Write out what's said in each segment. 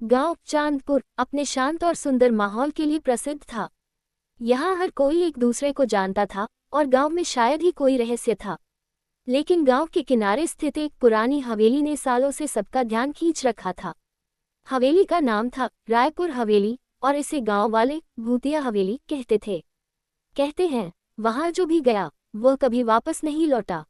गांव चांदपुर अपने शांत और सुंदर माहौल के लिए प्रसिद्ध था। यहाँ हर कोई एक दूसरे को जानता था और गांव में शायद ही कोई रहस्य था। लेकिन गांव के किनारे स्थित एक पुरानी हवेली ने सालों से सबका ध्यान खींच रखा था। हवेली का नाम था रायपुर हवेली और इसे गांव वाले भूतिया हवेली कहते थे। कहते हैं वहां जो भी गया वो कभी वापस नहीं लौटा।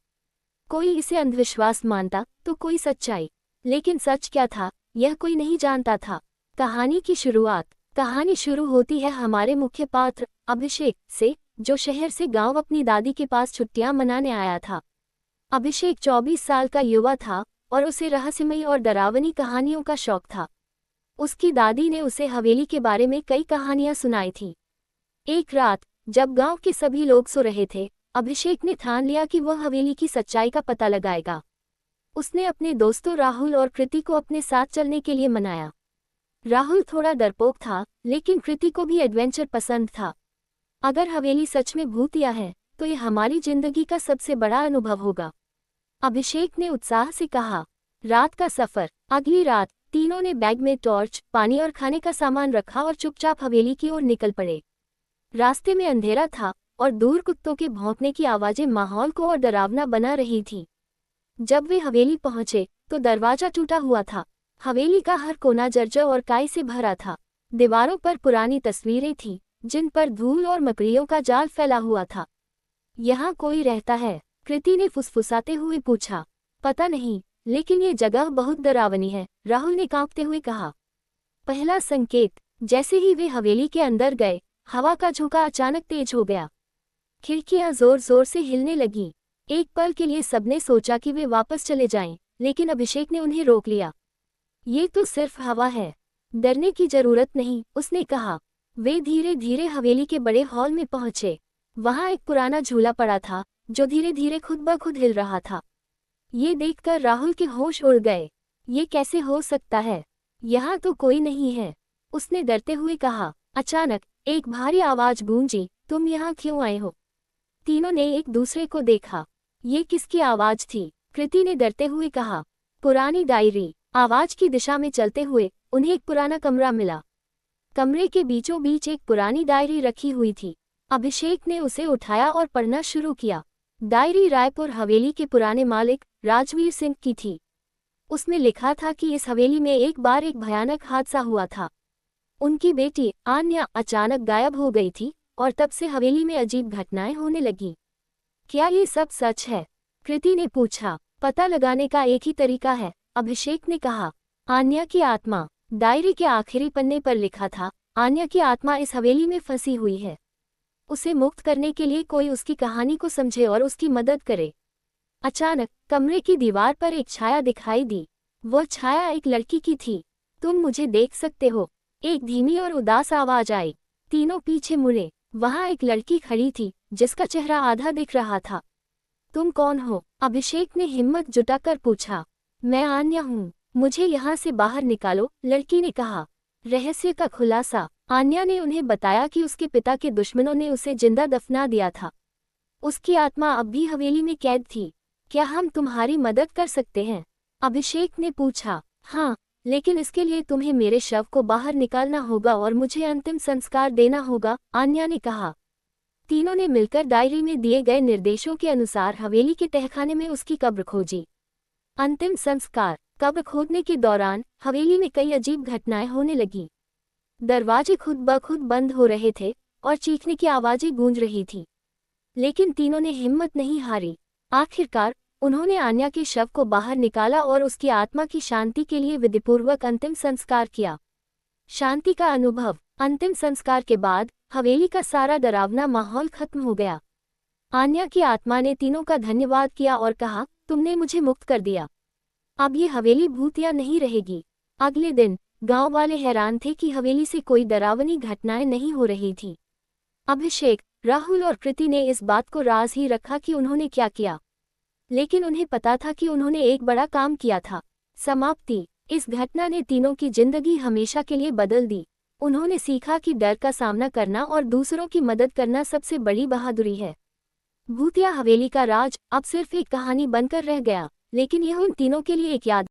कोई इसे अंधविश्वास मानता तो कोई सच्चाई, लेकिन सच क्या था यह कोई नहीं जानता था। कहानी की शुरुआत। कहानी शुरू होती है हमारे मुख्य पात्र अभिषेक से, जो शहर से गांव अपनी दादी के पास छुट्टियां मनाने आया था। अभिषेक 24 साल का युवा था और उसे रहस्यमयी और डरावनी कहानियों का शौक था। उसकी दादी ने उसे हवेली के बारे में कई कहानियां सुनाई थीं। एक रात जब गांव के सभी लोग सो रहे थे, अभिषेक ने ठान लिया कि वह हवेली की सच्चाई का पता लगाएगा। उसने अपने दोस्तों राहुल और कृति को अपने साथ चलने के लिए मनाया। राहुल थोड़ा डरपोक था, लेकिन कृति को भी एडवेंचर पसंद था। अगर हवेली सच में भूतिया है तो ये हमारी जिंदगी का सबसे बड़ा अनुभव होगा, अभिषेक ने उत्साह से कहा। रात का सफर। अगली रात तीनों ने बैग में टॉर्च, पानी और खाने का सामान रखा और चुपचाप हवेली की ओर निकल पड़े। रास्ते में अंधेरा था और दूर कुत्तों के भौंकने की आवाजें माहौल को और डरावना बना रही थीं। जब वे हवेली पहुंचे तो दरवाजा टूटा हुआ था। हवेली का हर कोना जर्जर और काई से भरा था। दीवारों पर पुरानी तस्वीरें थीं, जिन पर धूल और मकड़ियों का जाल फैला हुआ था। यहाँ कोई रहता है? कृति ने फुसफुसाते हुए पूछा। पता नहीं, लेकिन ये जगह बहुत डरावनी है, राहुल ने कांपते हुए कहा। पहला संकेत। जैसे ही वे हवेली के अंदर गए, हवा का झोंका अचानक तेज हो गया। खिड़कियां जोर जोर से हिलने लगीं। एक पल के लिए सबने सोचा कि वे वापस चले जाएं, लेकिन अभिषेक ने उन्हें रोक लिया। ये तो सिर्फ हवा है, डरने की जरूरत नहीं, उसने कहा। वे धीरे धीरे हवेली के बड़े हॉल में पहुंचे। वहां एक पुराना झूला पड़ा था जो धीरे धीरे खुद ब खुद हिल रहा था। ये देखकर राहुल के होश उड़ गए। ये कैसे हो सकता है? यहाँ तो कोई नहीं है, उसने डरते हुए कहा। अचानक एक भारी आवाज गूंजी, तुम यहाँ क्यों आए हो? तीनों ने एक दूसरे को देखा। ये किसकी आवाज थी? कृति ने डरते हुए कहा। पुरानी डायरी। आवाज की दिशा में चलते हुए उन्हें एक पुराना कमरा मिला। कमरे के बीचों बीच एक पुरानी डायरी रखी हुई थी। अभिषेक ने उसे उठाया और पढ़ना शुरू किया। डायरी रायपुर हवेली के पुराने मालिक राजवीर सिंह की थी। उसमें लिखा था कि इस हवेली में एक बार एक भयानक हादसा हुआ था। उनकी बेटी आन्या अचानक गायब हो गई थी और तब से हवेली में अजीब घटनाएं होने लगीं। क्या ये सब सच है? कृति ने पूछा। पता लगाने का एक ही तरीका है, अभिषेक ने कहा। आन्या की आत्मा। डायरी के आखिरी पन्ने पर लिखा था, आन्या की आत्मा इस हवेली में फंसी हुई है। उसे मुक्त करने के लिए कोई उसकी कहानी को समझे और उसकी मदद करे। अचानक कमरे की दीवार पर एक छाया दिखाई दी। वह छाया एक लड़की की थी। तुम मुझे देख सकते हो? एक धीमी और उदास आवाज आई। तीनों पीछे मुड़े। वहां एक लड़की खड़ी थी जिसका चेहरा आधा दिख रहा था। तुम कौन हो? अभिषेक ने हिम्मत जुटाकर पूछा। मैं आन्या हूँ, मुझे यहाँ से बाहर निकालो, लड़की ने कहा। रहस्य का खुलासा। आन्या ने उन्हें बताया कि उसके पिता के दुश्मनों ने उसे जिंदा दफना दिया था। उसकी आत्मा अब भी हवेली में कैद थी। क्या हम तुम्हारी मदद कर सकते हैं? अभिषेक ने पूछा। हाँ, लेकिन इसके लिए तुम्हें मेरे शव को बाहर निकालना होगा और मुझे अंतिम संस्कार देना होगा, आन्या ने कहा। तीनों ने मिलकर डायरी में दिए गए निर्देशों के अनुसार हवेली के तहखाने में उसकी कब्र खोजी। अंतिम संस्कार। कब्र खोदने के दौरान हवेली में कई अजीब घटनाएं होने लगीं। दरवाजे खुद ब खुद बंद हो रहे थे और चीखने की आवाजें गूंज रही थीं। लेकिन तीनों ने हिम्मत नहीं हारी। आखिरकार उन्होंने आन्या के शव को बाहर निकाला और उसकी आत्मा की शांति के लिए विधिपूर्वक अंतिम संस्कार किया। शांति का अनुभव। अंतिम संस्कार के बाद हवेली का सारा डरावना माहौल खत्म हो गया। आन्या की आत्मा ने तीनों का धन्यवाद किया और कहा, तुमने मुझे मुक्त कर दिया। अब ये हवेली भूतिया नहीं रहेगी। अगले दिन गांव वाले हैरान थे कि हवेली से कोई डरावनी घटनाएं नहीं हो रही थी। अभिषेक, राहुल और कृति ने इस बात को राज ही रखा कि उन्होंने क्या किया, लेकिन उन्हें पता था कि उन्होंने एक बड़ा काम किया था। समाप्ति। इस घटना ने तीनों की जिंदगी हमेशा के लिए बदल दी। उन्होंने सीखा कि डर का सामना करना और दूसरों की मदद करना सबसे बड़ी बहादुरी है। भूतिया हवेली का राज अब सिर्फ एक कहानी बनकर रह गया, लेकिन यह उन तीनों के लिए एक याद